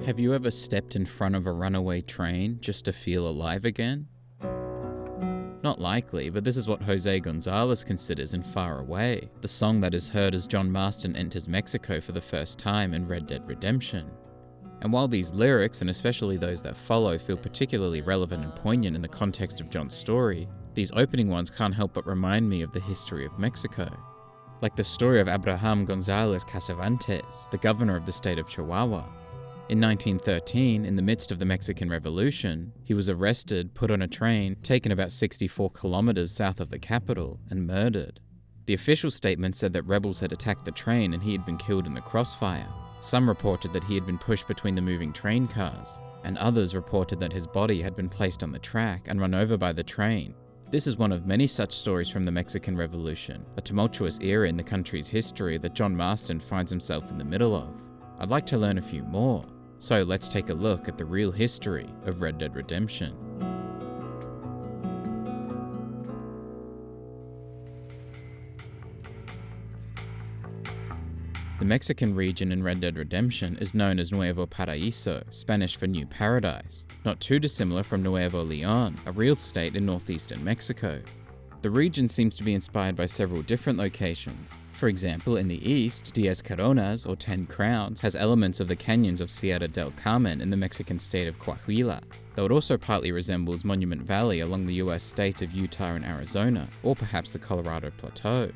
Have you ever stepped in front of a runaway train just to feel alive again? Not likely, but this is what José González considers in Far Away, the song that is heard as John Marston enters Mexico for the first time in Red Dead Redemption. And while these lyrics, and especially those that follow, feel particularly relevant and poignant in the context of John's story, these opening ones can't help but remind me of the history of Mexico. Like the story of Abraham González Casavantes, the governor of the state of Chihuahua. In 1913, in the midst of the Mexican Revolution, he was arrested, put on a train, taken about 64 kilometers south of the capital, and murdered. The official statement said that rebels had attacked the train and he had been killed in the crossfire. Some reported that he had been pushed between the moving train cars, and others reported that his body had been placed on the track and run over by the train. This is one of many such stories from the Mexican Revolution, a tumultuous era in the country's history that John Marston finds himself in the middle of. I'd like to learn a few more, so let's take a look at the real history of Red Dead Redemption. The Mexican region in Red Dead Redemption is known as Nuevo Paraíso, Spanish for New Paradise, not too dissimilar from Nuevo León, a real state in northeastern Mexico. The region seems to be inspired by several different locations. For example, in the east, Diez Coronas, or 10 Crowns, has elements of the canyons of Sierra del Carmen in the Mexican state of Coahuila, though it also partly resembles Monument Valley along the US states of Utah and Arizona, or perhaps the Colorado Plateau.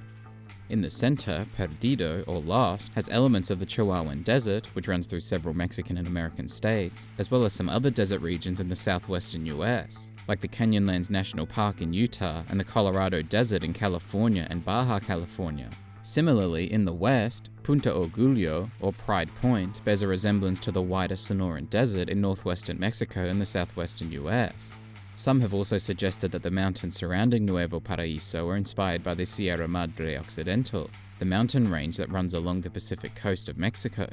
In the center, Perdido, or Lost, has elements of the Chihuahuan Desert, which runs through several Mexican and American states, as well as some other desert regions in the southwestern US, like the Canyonlands National Park in Utah and the Colorado Desert in California and Baja California. Similarly, in the west, Punta Orgullo, or Pride Point, bears a resemblance to the wider Sonoran Desert in northwestern Mexico and the southwestern US. Some have also suggested that the mountains surrounding Nuevo Paraíso were inspired by the Sierra Madre Occidental, the mountain range that runs along the Pacific coast of Mexico.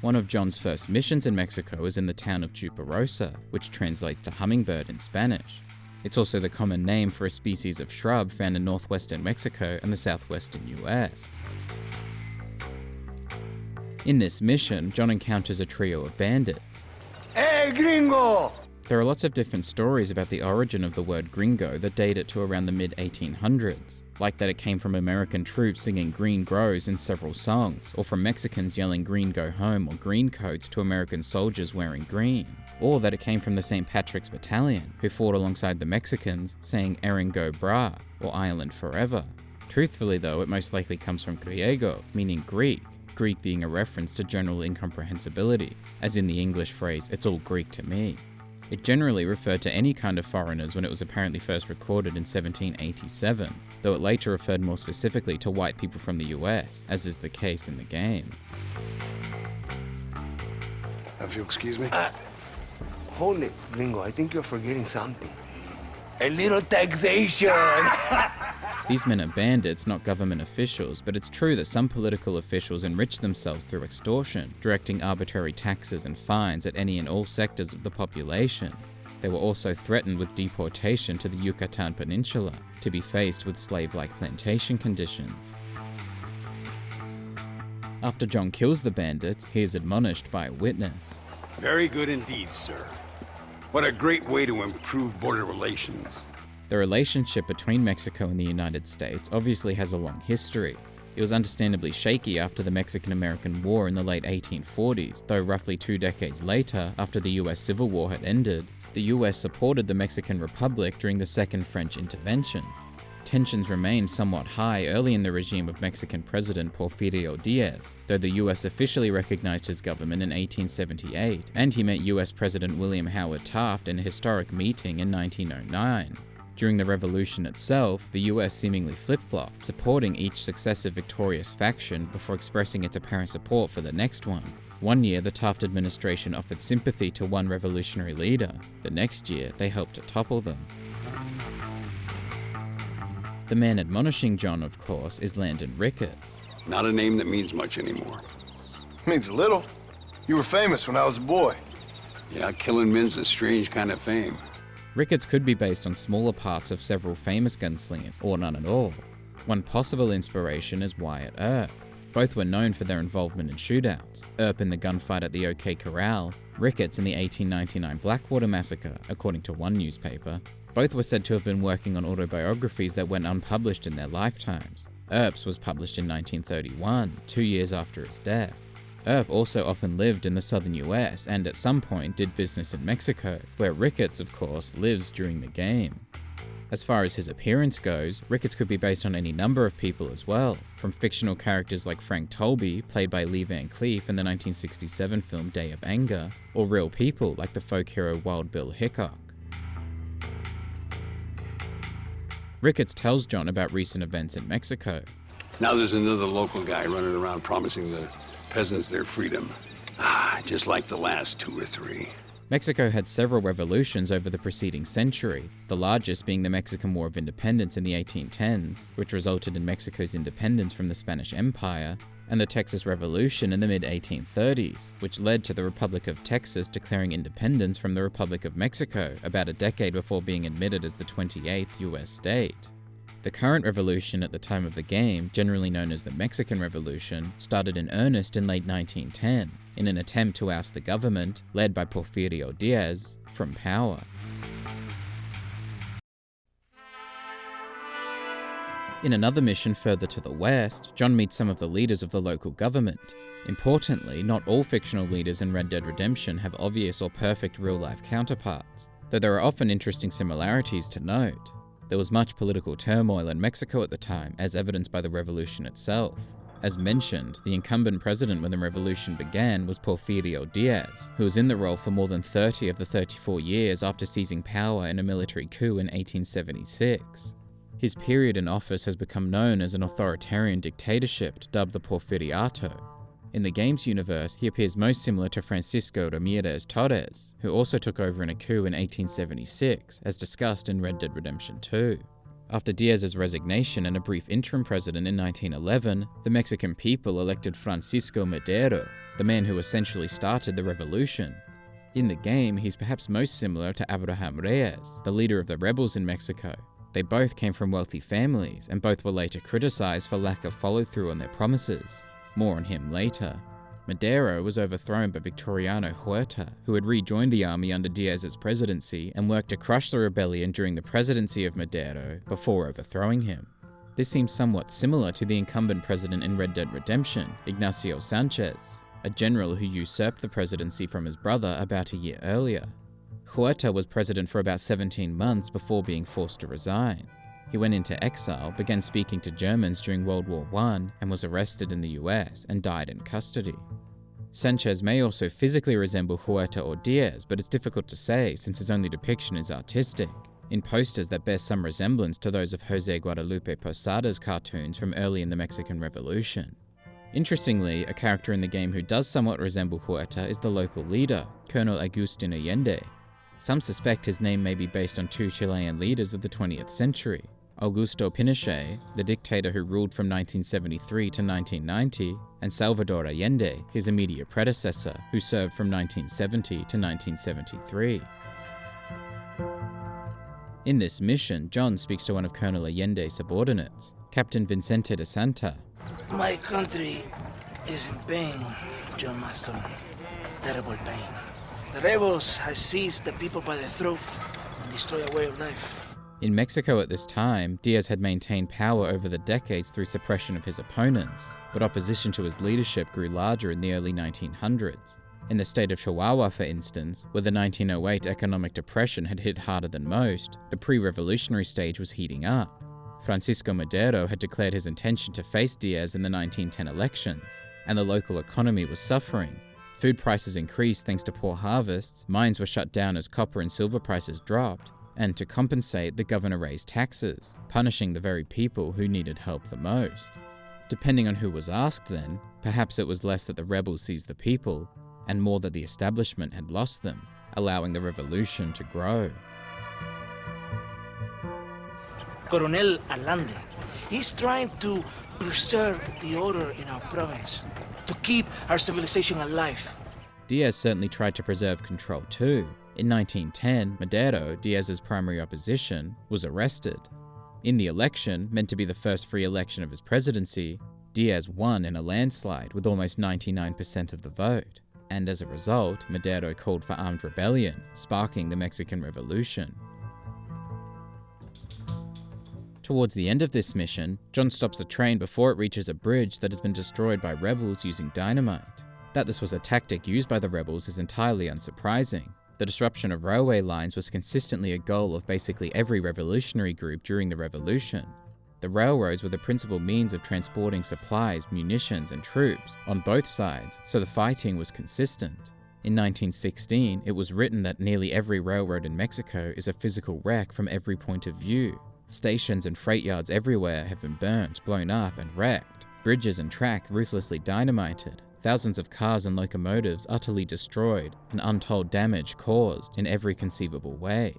One of John's first missions in Mexico is in the town of Chuparosa, which translates to hummingbird in Spanish. It's also the common name for a species of shrub found in northwestern Mexico and the southwestern US. In this mission, John encounters a trio of bandits. Hey, gringo! There are lots of different stories about the origin of the word gringo that date it to around the mid-1800s, like that it came from American troops singing Green Grows in several songs, or from Mexicans yelling Green Go Home or Green Coats to American soldiers wearing green, or that it came from the St. Patrick's Battalion, who fought alongside the Mexicans, saying Erin Go Bra, or Ireland Forever. Truthfully though, it most likely comes from Griego, meaning Greek, Greek being a reference to general incomprehensibility, as in the English phrase, it's all Greek to me. It generally referred to any kind of foreigners when it was apparently first recorded in 1787, though it later referred more specifically to white people from the US, as is the case in the game. If you excuse me? Hold it, gringo. I think you're forgetting something. A little taxation! These men are bandits, not government officials, but it's true that some political officials enrich themselves through extortion, directing arbitrary taxes and fines at any and all sectors of the population. They were also threatened with deportation to the Yucatan Peninsula, to be faced with slave-like plantation conditions. After John kills the bandits, he is admonished by a witness. Very good indeed, sir. What a great way to improve border relations. The relationship between Mexico and the United States obviously has a long history. It was understandably shaky after the Mexican-American War in the late 1840s, though roughly 2 decades later, after the US Civil War had ended, the US supported the Mexican Republic during the Second French Intervention. Tensions remained somewhat high early in the regime of Mexican President Porfirio Diaz, though the US officially recognized his government in 1878, and he met US President William Howard Taft in a historic meeting in 1909. During the revolution itself, the US seemingly flip-flopped, supporting each successive victorious faction before expressing its apparent support for the next one. One year, the Taft administration offered sympathy to one revolutionary leader. The next year, they helped to topple them. The man admonishing John, of course, is Landon Ricketts. Not a name that means much anymore. Means a little. You were famous when I was a boy. Yeah, killing men's a strange kind of fame. Ricketts could be based on smaller parts of several famous gunslingers, or none at all. One possible inspiration is Wyatt Earp. Both were known for their involvement in shootouts, Earp in the gunfight at the OK Corral, Ricketts in the 1899 Blackwater Massacre, according to one newspaper. Both were said to have been working on autobiographies that went unpublished in their lifetimes. Earp's was published in 1931, 2 years after his death. Earp also often lived in the southern US and at some point did business in Mexico, where Ricketts, of course, lives during the game. As far as his appearance goes, Ricketts could be based on any number of people as well, from fictional characters like Frank Tolby, played by Lee Van Cleef in the 1967 film Day of Anger, or real people like the folk hero Wild Bill Hickok. Ricketts tells John about recent events in Mexico. Now there's another local guy running around promising the peasants their freedom. Just like the last 2 or 3. Mexico had several revolutions over the preceding century, the largest being the Mexican War of Independence in the 1810s, which resulted in Mexico's independence from the Spanish Empire, and the Texas Revolution in the mid-1830s, which led to the Republic of Texas declaring independence from the Republic of Mexico about a decade before being admitted as the 28th US state. The current revolution at the time of the game, generally known as the Mexican Revolution, started in earnest in late 1910, in an attempt to oust the government, led by Porfirio Diaz, from power. In another mission further to the west, John meets some of the leaders of the local government. Importantly, not all fictional leaders in Red Dead Redemption have obvious or perfect real-life counterparts, though there are often interesting similarities to note. There was much political turmoil in Mexico at the time, as evidenced by the revolution itself. As mentioned, the incumbent president when the revolution began was Porfirio Diaz, who was in the role for more than 30 of the 34 years after seizing power in a military coup in 1876. His period in office has become known as an authoritarian dictatorship dubbed the Porfiriato. In the game's universe, he appears most similar to Francisco Ramirez Torres, who also took over in a coup in 1876, as discussed in Red Dead Redemption 2. After Diaz's resignation and a brief interim president in 1911, the Mexican people elected Francisco Madero, the man who essentially started the revolution. In the game, he's perhaps most similar to Abraham Reyes, the leader of the rebels in Mexico. They both came from wealthy families, and both were later criticized for lack of follow-through on their promises. More on him later. Madero was overthrown by Victoriano Huerta, who had rejoined the army under Diaz's presidency and worked to crush the rebellion during the presidency of Madero before overthrowing him. This seems somewhat similar to the incumbent president in Red Dead Redemption, Ignacio Sanchez, a general who usurped the presidency from his brother about a year earlier. Huerta was president for about 17 months before being forced to resign. He went into exile, began speaking to Germans during World War I, and was arrested in the US and died in custody. Sanchez may also physically resemble Huerta or Diaz, but it's difficult to say since his only depiction is artistic, in posters that bear some resemblance to those of José Guadalupe Posada's cartoons from early in the Mexican Revolution. Interestingly, a character in the game who does somewhat resemble Huerta is the local leader, Colonel Agustin Allende. Some suspect his name may be based on 2 Chilean leaders of the 20th century, Augusto Pinochet, the dictator who ruled from 1973 to 1990, and Salvador Allende, his immediate predecessor, who served from 1970 to 1973. In this mission, John speaks to one of Colonel Allende's subordinates, Captain Vicente de Santa. My country is in pain, John Marston. Terrible pain. The rebels have seized the people by the throat and destroyed a way of life. In Mexico at this time, Diaz had maintained power over the decades through suppression of his opponents, but opposition to his leadership grew larger in the early 1900s. In the state of Chihuahua, for instance, where the 1908 economic depression had hit harder than most, the pre-revolutionary stage was heating up. Francisco Madero had declared his intention to face Diaz in the 1910 elections, and the local economy was suffering. Food prices increased thanks to poor harvests, mines were shut down as copper and silver prices dropped, and to compensate, the governor raised taxes, punishing the very people who needed help the most. Depending on who was asked then, perhaps it was less that the rebels seized the people, and more that the establishment had lost them, allowing the revolution to grow. Coronel Landon, he's trying to preserve the order in our province, to keep our civilization alive. Diaz certainly tried to preserve control too. In 1910, Madero, Diaz's primary opposition, was arrested. In the election, meant to be the first free election of his presidency, Diaz won in a landslide with almost 99% of the vote, and as a result, Madero called for armed rebellion, sparking the Mexican Revolution. Towards the end of this mission, John stops the train before it reaches a bridge that has been destroyed by rebels using dynamite. That this was a tactic used by the rebels is entirely unsurprising. The disruption of railway lines was consistently a goal of basically every revolutionary group during the revolution. The railroads were the principal means of transporting supplies, munitions, and troops on both sides, so the fighting was consistent. In 1916, it was written that nearly every railroad in Mexico is a physical wreck from every point of view. Stations and freight yards everywhere have been burnt, blown up, and wrecked. Bridges and track ruthlessly dynamited. Thousands of cars and locomotives utterly destroyed, and untold damage caused in every conceivable way.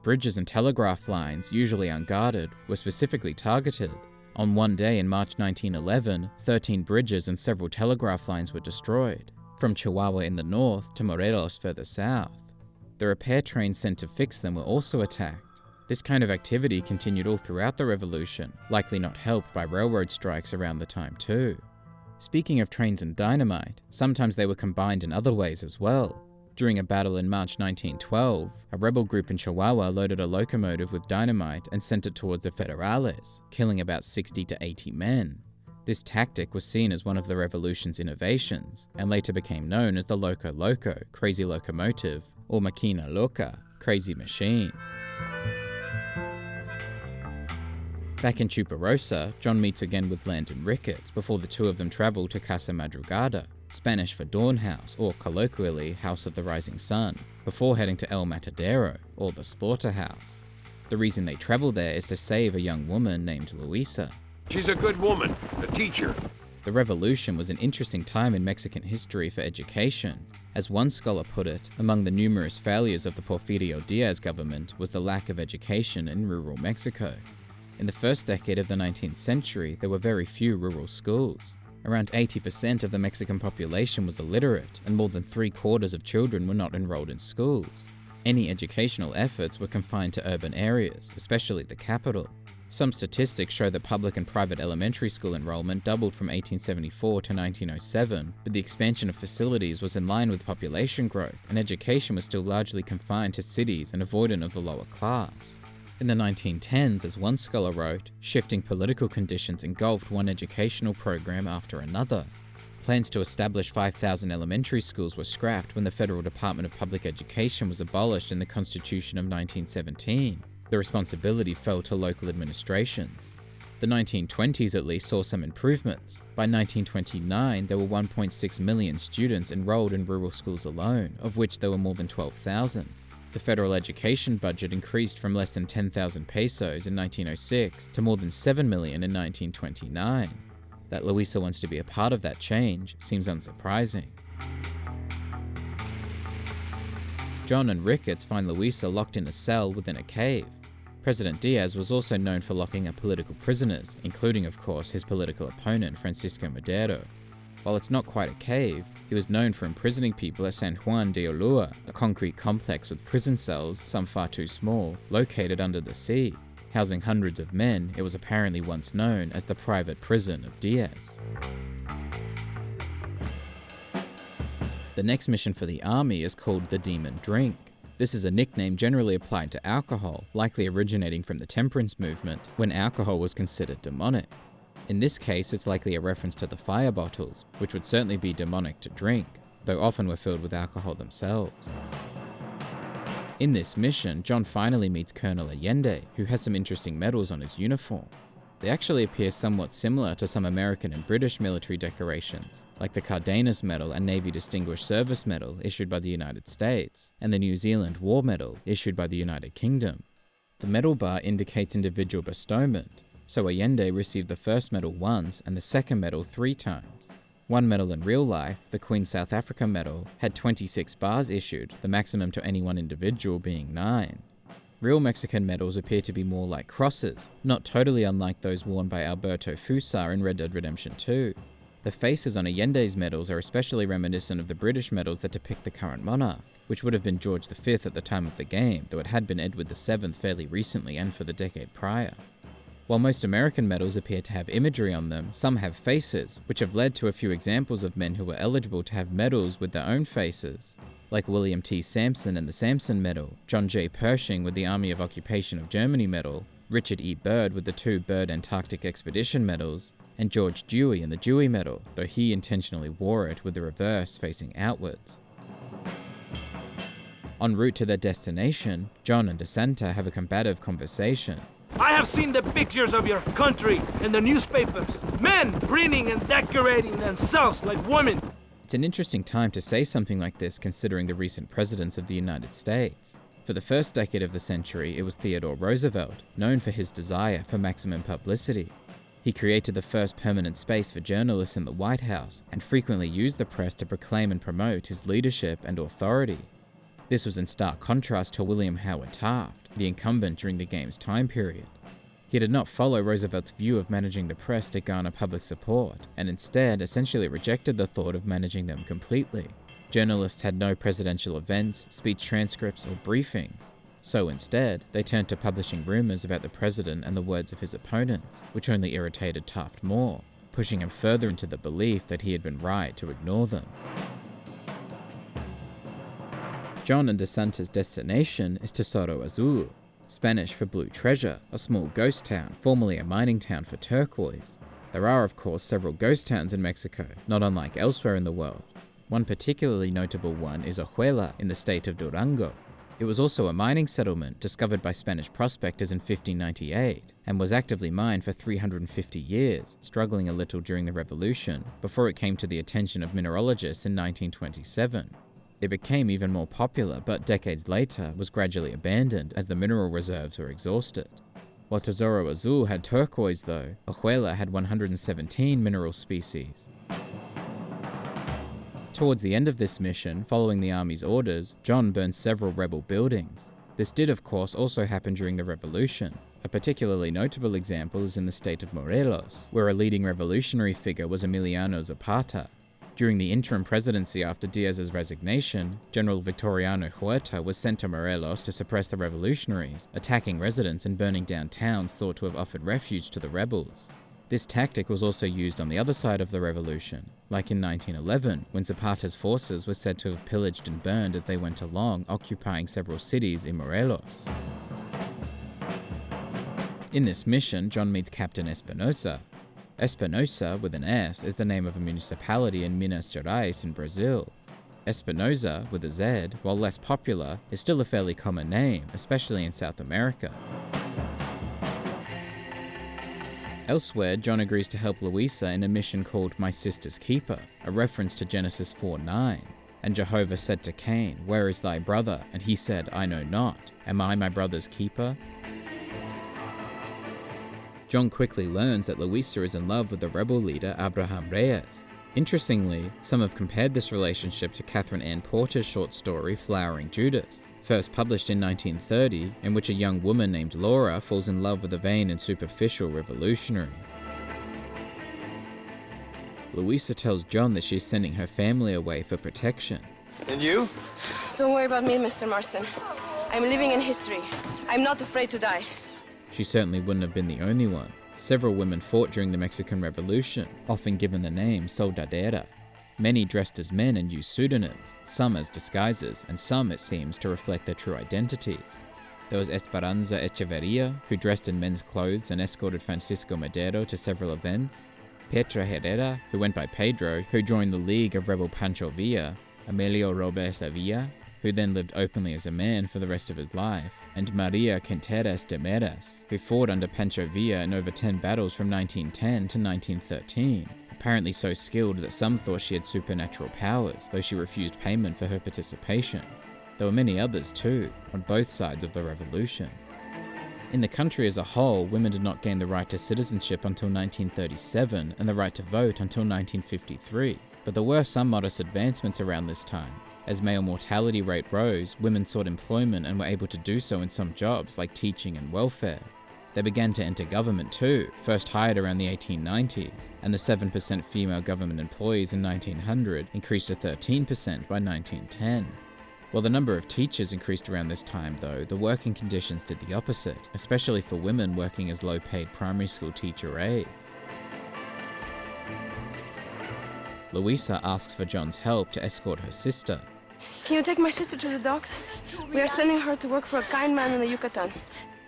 Bridges and telegraph lines, usually unguarded, were specifically targeted. On one day in March 1911, 13 bridges and several telegraph lines were destroyed, from Chihuahua in the north to Morelos further south. The repair trains sent to fix them were also attacked. This kind of activity continued all throughout the revolution, likely not helped by railroad strikes around the time too. Speaking of trains and dynamite, sometimes they were combined in other ways as well. During a battle in March 1912, a rebel group in Chihuahua loaded a locomotive with dynamite and sent it towards the Federales, killing about 60 to 80 men. This tactic was seen as one of the revolution's innovations, and later became known as the Loco Loco, crazy locomotive, or Máquina Loca, crazy machine. Back in Chuparosa, John meets again with Landon Ricketts before the two of them travel to Casa Madrugada, Spanish for Dawn House, or colloquially House of the Rising Sun, before heading to El Matadero, or the Slaughterhouse. The reason they travel there is to save a young woman named Luisa. She's a good woman, a teacher. The revolution was an interesting time in Mexican history for education. As one scholar put it, among the numerous failures of the Porfirio Diaz government was the lack of education in rural Mexico. In the first decade of the 19th century, there were very few rural schools. Around 80% of the Mexican population was illiterate, and more than 3/4 of children were not enrolled in schools. Any educational efforts were confined to urban areas, especially the capital. Some statistics show that public and private elementary school enrollment doubled from 1874 to 1907, but the expansion of facilities was in line with population growth, and education was still largely confined to cities and avoidant of the lower class. In the 1910s, as one scholar wrote, shifting political conditions engulfed one educational program after another. Plans to establish 5,000 elementary schools were scrapped when the Federal Department of Public Education was abolished in the Constitution of 1917. The responsibility fell to local administrations. The 1920s at least saw some improvements. By 1929, there were 1.6 million students enrolled in rural schools alone, of which there were more than 12,000. The federal education budget increased from less than 10,000 pesos in 1906 to more than 7 million in 1929. That Luisa wants to be a part of that change seems unsurprising. John and Ricketts find Luisa locked in a cell within a cave. President Diaz was also known for locking up political prisoners, including, of course, his political opponent, Francisco Madero. While it's not quite a cave, he was known for imprisoning people at San Juan de Ulua, a concrete complex with prison cells, some far too small, located under the sea. Housing hundreds of men, it was apparently once known as the private prison of Diaz. The next mission for the army is called the Demon Drink. This is a nickname generally applied to alcohol, likely originating from the temperance movement, when alcohol was considered demonic. In this case, it's likely a reference to the fire bottles, which would certainly be demonic to drink, though often were filled with alcohol themselves. In this mission, John finally meets Colonel Allende, who has some interesting medals on his uniform. They actually appear somewhat similar to some American and British military decorations, like the Cardenas Medal and Navy Distinguished Service Medal issued by the United States, and the New Zealand War Medal issued by the United Kingdom. The medal bar indicates individual bestowment, so Allende received the first medal once and the second medal 3 times. One medal in real life, the Queen South Africa Medal, had 26 bars issued, the maximum to any one individual being 9. Real Mexican medals appear to be more like crosses, not totally unlike those worn by Alberto Fusar in Red Dead Redemption 2. The faces on Allende's medals are especially reminiscent of the British medals that depict the current monarch, which would have been George V at the time of the game, though it had been Edward VII fairly recently and for the decade prior. While most American medals appear to have imagery on them, some have faces, which have led to a few examples of men who were eligible to have medals with their own faces, like William T. Sampson and the Sampson Medal, John J. Pershing with the Army of Occupation of Germany Medal, Richard E. Byrd with the 2 Byrd Antarctic Expedition Medals, and George Dewey and the Dewey Medal, though he intentionally wore it with the reverse facing outwards. En route to their destination, John and DeSanta have a combative conversation. I have seen the pictures of your country in the newspapers. Men preening and decorating themselves like women. It's an interesting time to say something like this considering the recent presidents of the United States. For the first decade of the century, it was Theodore Roosevelt, known for his desire for maximum publicity. He created the first permanent space for journalists in the White House and frequently used the press to proclaim and promote his leadership and authority. This was in stark contrast to William Howard Taft, the incumbent during the game's time period. He did not follow Roosevelt's view of managing the press to garner public support, and instead essentially rejected the thought of managing them completely. Journalists had no presidential events, speech transcripts, or briefings, so instead, they turned to publishing rumors about the president and the words of his opponents, which only irritated Taft more, pushing him further into the belief that he had been right to ignore them. John and DeSanta's destination is Tesoro Azul, Spanish for Blue Treasure, a small ghost town, formerly a mining town for turquoise. There are, of course, several ghost towns in Mexico, not unlike elsewhere in the world. One particularly notable one is Ojuela in the state of Durango. It was also a mining settlement discovered by Spanish prospectors in 1598, and was actively mined for 350 years, struggling a little during the Revolution, before it came to the attention of mineralogists in 1927. It became even more popular, but decades later was gradually abandoned as the mineral reserves were exhausted. While Tesoro Azul had turquoise though, Ojuela had 117 mineral species. Towards the end of this mission, following the army's orders, John burned several rebel buildings. This did of course also happen during the Revolution. A particularly notable example is in the state of Morelos, where a leading revolutionary figure was Emiliano Zapata. During the interim presidency after Diaz's resignation, General Victoriano Huerta was sent to Morelos to suppress the revolutionaries, attacking residents and burning down towns thought to have offered refuge to the rebels. This tactic was also used on the other side of the revolution, like in 1911, when Zapata's forces were said to have pillaged and burned as they went along, occupying several cities in Morelos. In this mission, John meets Captain Espinosa. Espinosa, with an S, is the name of a municipality in Minas Gerais in Brazil. Espinosa, with a Z, while less popular, is still a fairly common name, especially in South America. Elsewhere, John agrees to help Luisa in a mission called My Sister's Keeper, a reference to Genesis 4:9. And Jehovah said to Cain, "Where is thy brother?" And he said, "I know not. Am I my brother's keeper?" John quickly learns that Luisa is in love with the rebel leader Abraham Reyes. Interestingly, some have compared this relationship to Catherine Ann Porter's short story Flowering Judas, first published in 1930, in which a young woman named Laura falls in love with a vain and superficial revolutionary. Luisa tells John that she's sending her family away for protection. And you? Don't worry about me, Mr. Marston. I'm living in history. I'm not afraid to die. She certainly wouldn't have been the only one. Several women fought during the Mexican Revolution, often given the name soldadera. Many dressed as men and used pseudonyms, some as disguises, and some, it seems, to reflect their true identities. There was Esperanza Echeverria, who dressed in men's clothes and escorted Francisco Madero to several events. Petra Herrera, who went by Pedro, who joined the League of rebel Pancho Villa. Emilio Robes Sevilla, who then lived openly as a man for the rest of his life, and Maria Quinteras de Meras, who fought under Pancho Villa in over 10 battles from 1910 to 1913, apparently so skilled that some thought she had supernatural powers, though she refused payment for her participation. There were many others too, on both sides of the revolution. In the country as a whole, women did not gain the right to citizenship until 1937 and the right to vote until 1953, but there were some modest advancements around this time. As male mortality rate rose, women sought employment and were able to do so in some jobs like teaching and welfare. They began to enter government too, first hired around the 1890s, and the 7% female government employees in 1900 increased to 13% by 1910. While the number of teachers increased around this time, though, the working conditions did the opposite, especially for women working as low-paid primary school teacher aides. Luisa asks for John's help to escort her sister. Can you take my sister to the docks? We are sending her to work for a kind man in the Yucatan.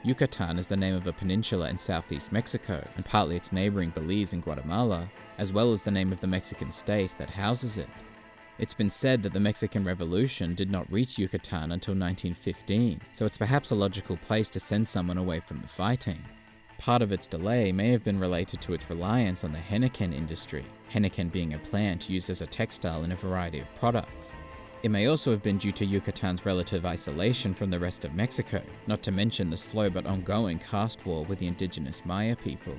Yucatan is the name of a peninsula in southeast Mexico, and partly its neighboring Belize and Guatemala, as well as the name of the Mexican state that houses it. It's been said that the Mexican Revolution did not reach Yucatan until 1915, so it's perhaps a logical place to send someone away from the fighting. Part of its delay may have been related to its reliance on the henequen industry, henequen being a plant used as a textile in a variety of products. It may also have been due to Yucatan's relative isolation from the rest of Mexico, not to mention the slow but ongoing caste war with the indigenous Maya people.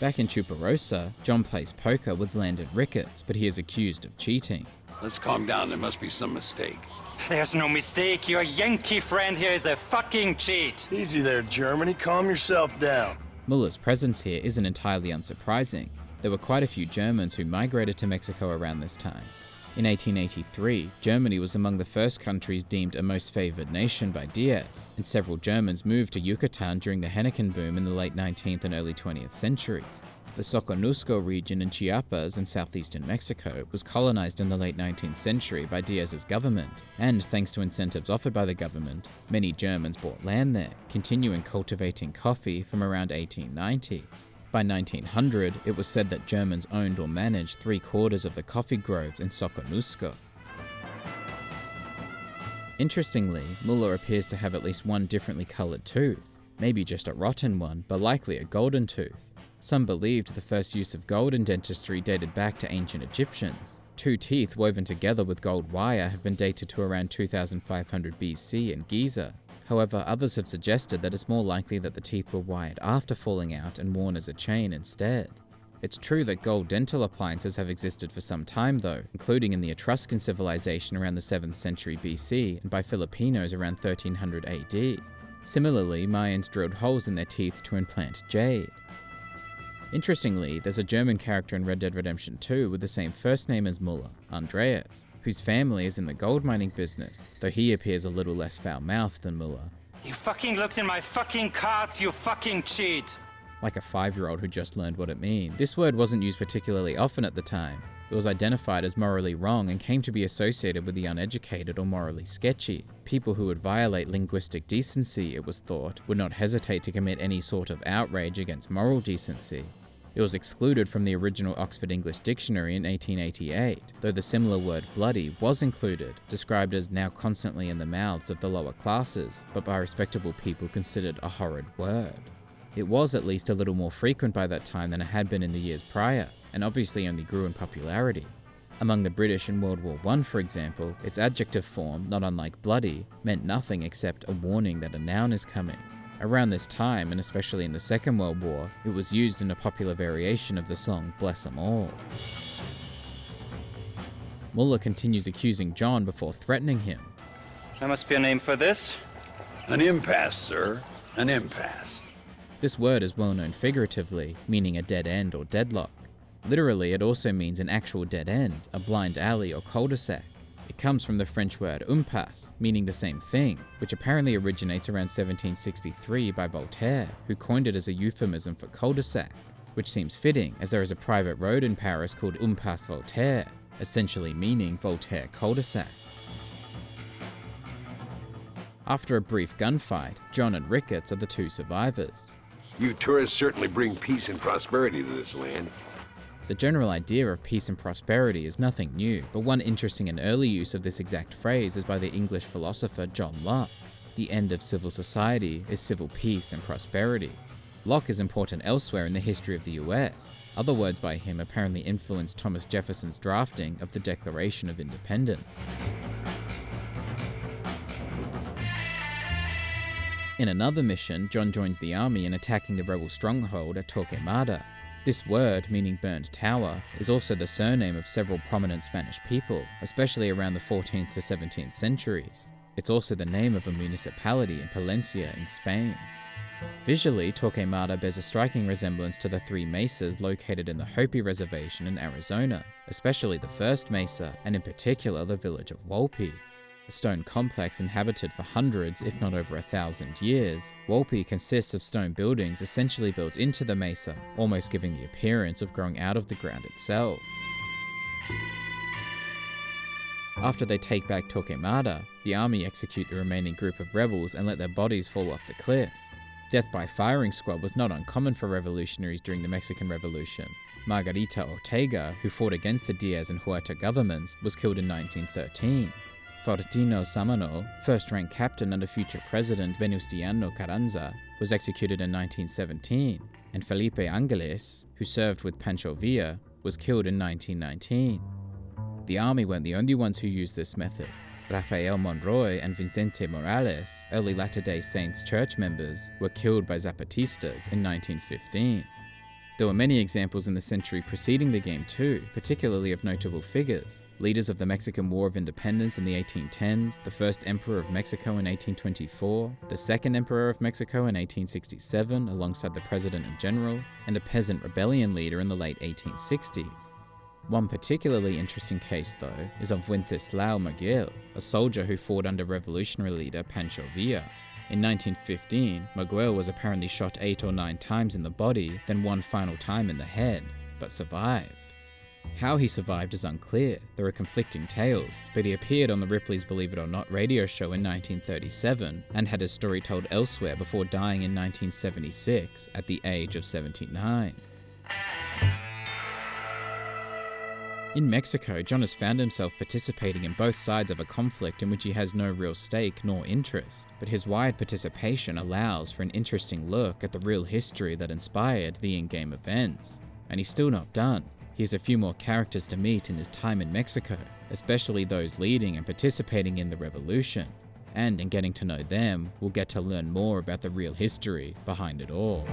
Back in Chuparosa, John plays poker with Landon Ricketts, but he is accused of cheating. Let's calm down. There must be some mistake. There's no mistake. Your Yankee friend here is a fucking cheat. Easy there, Germany. Calm yourself down. Muller's presence here isn't entirely unsurprising. There were quite a few Germans who migrated to Mexico around this time. In 1883, Germany was among the first countries deemed a most favored nation by Diaz, and several Germans moved to Yucatan during the henequen boom in the late 19th and early 20th centuries. The Soconusco region in Chiapas in southeastern Mexico was colonized in the late 19th century by Diaz's government, and thanks to incentives offered by the government, many Germans bought land there, continuing cultivating coffee from around 1890. By 1900, it was said that Germans owned or managed 3/4 of the coffee groves in Soconusco. Interestingly, Muller appears to have at least one differently coloured tooth, maybe just a rotten one, but likely a golden tooth. Some believed the first use of gold in dentistry dated back to ancient Egyptians. 2 teeth woven together with gold wire have been dated to around 2500 BC in Giza. However, others have suggested that it's more likely that the teeth were wired after falling out and worn as a chain instead. It's true that gold dental appliances have existed for some time though, including in the Etruscan civilization around the 7th century BC and by Filipinos around 1300 AD. Similarly, Mayans drilled holes in their teeth to implant jade. Interestingly, there's a German character in Red Dead Redemption 2 with the same first name as Muller, Andreas, whose family is in the gold mining business, though he appears a little less foul-mouthed than Muller. You fucking looked in my fucking cards, you fucking cheat. Like a 5-year-old who just learned what it means. This word wasn't used particularly often at the time. It was identified as morally wrong and came to be associated with the uneducated or morally sketchy. People who would violate linguistic decency, it was thought, would not hesitate to commit any sort of outrage against moral decency. It was excluded from the original Oxford English Dictionary in 1888, though the similar word bloody was included, described as now constantly in the mouths of the lower classes, but by respectable people considered a horrid word. It was at least a little more frequent by that time than it had been in the years prior, and obviously only grew in popularity. Among the British in World War I, for example, its adjective form, not unlike bloody, meant nothing except a warning that a noun is coming. Around this time, and especially in the Second World War, it was used in a popular variation of the song Bless 'Em All. Muller continues accusing John before threatening him. There must be a name for this. An impasse, sir. An impasse. This word is well known figuratively, meaning a dead end or deadlock. Literally, it also means an actual dead end, a blind alley or cul-de-sac. It comes from the French word impasse, meaning the same thing, which apparently originates around 1763 by Voltaire, who coined it as a euphemism for cul-de-sac, which seems fitting as there is a private road in Paris called Impasse Voltaire, essentially meaning Voltaire cul-de-sac. After a brief gunfight, John and Ricketts are the 2 survivors. You tourists certainly bring peace and prosperity to this land. The general idea of peace and prosperity is nothing new, but one interesting and early use of this exact phrase is by the English philosopher John Locke. The end of civil society is civil peace and prosperity. Locke is important elsewhere in the history of the US. Other words by him apparently influenced Thomas Jefferson's drafting of the Declaration of Independence. In another mission, John joins the army in attacking the rebel stronghold at Torquemada. This word, meaning burnt tower, is also the surname of several prominent Spanish people, especially around the 14th to 17th centuries. It's also the name of a municipality in Palencia in Spain. Visually, Torquemada bears a striking resemblance to the three mesas located in the Hopi Reservation in Arizona, especially the first mesa, and in particular the village of Walpi. A stone complex inhabited for hundreds, if not over 1,000 years, Walpi consists of stone buildings essentially built into the mesa, almost giving the appearance of growing out of the ground itself. After they take back Torquemada, the army execute the remaining group of rebels and let their bodies fall off the cliff. Death by firing squad was not uncommon for revolutionaries during the Mexican Revolution. Margarita Ortega, who fought against the Diaz and Huerta governments, was killed in 1913. Fortino Samano, first-rank captain under future president Venustiano Carranza, was executed in 1917, and Felipe Angeles, who served with Pancho Villa, was killed in 1919. The army weren't the only ones who used this method. Rafael Monroy and Vicente Morales, early Latter-day Saints church members, were killed by Zapatistas in 1915. There were many examples in the century preceding the game too, particularly of notable figures. Leaders of the Mexican War of Independence in the 1810s, the first Emperor of Mexico in 1824, the second Emperor of Mexico in 1867 alongside the President and General, and a peasant rebellion leader in the late 1860s. One particularly interesting case, though, is of Wenceslao Miguel, a soldier who fought under revolutionary leader Pancho Villa. In 1915, Miguel was apparently shot 8 or 9 times in the body, then one final time in the head, but survived. How he survived is unclear, there are conflicting tales, but he appeared on the Ripley's Believe It or Not radio show in 1937, and had his story told elsewhere before dying in 1976, at the age of 79. In Mexico, John has found himself participating in both sides of a conflict in which he has no real stake nor interest, but his wide participation allows for an interesting look at the real history that inspired the in-game events. And he's still not done. He has a few more characters to meet in his time in Mexico, especially those leading and participating in the revolution. And in getting to know them, we'll get to learn more about the real history behind it all.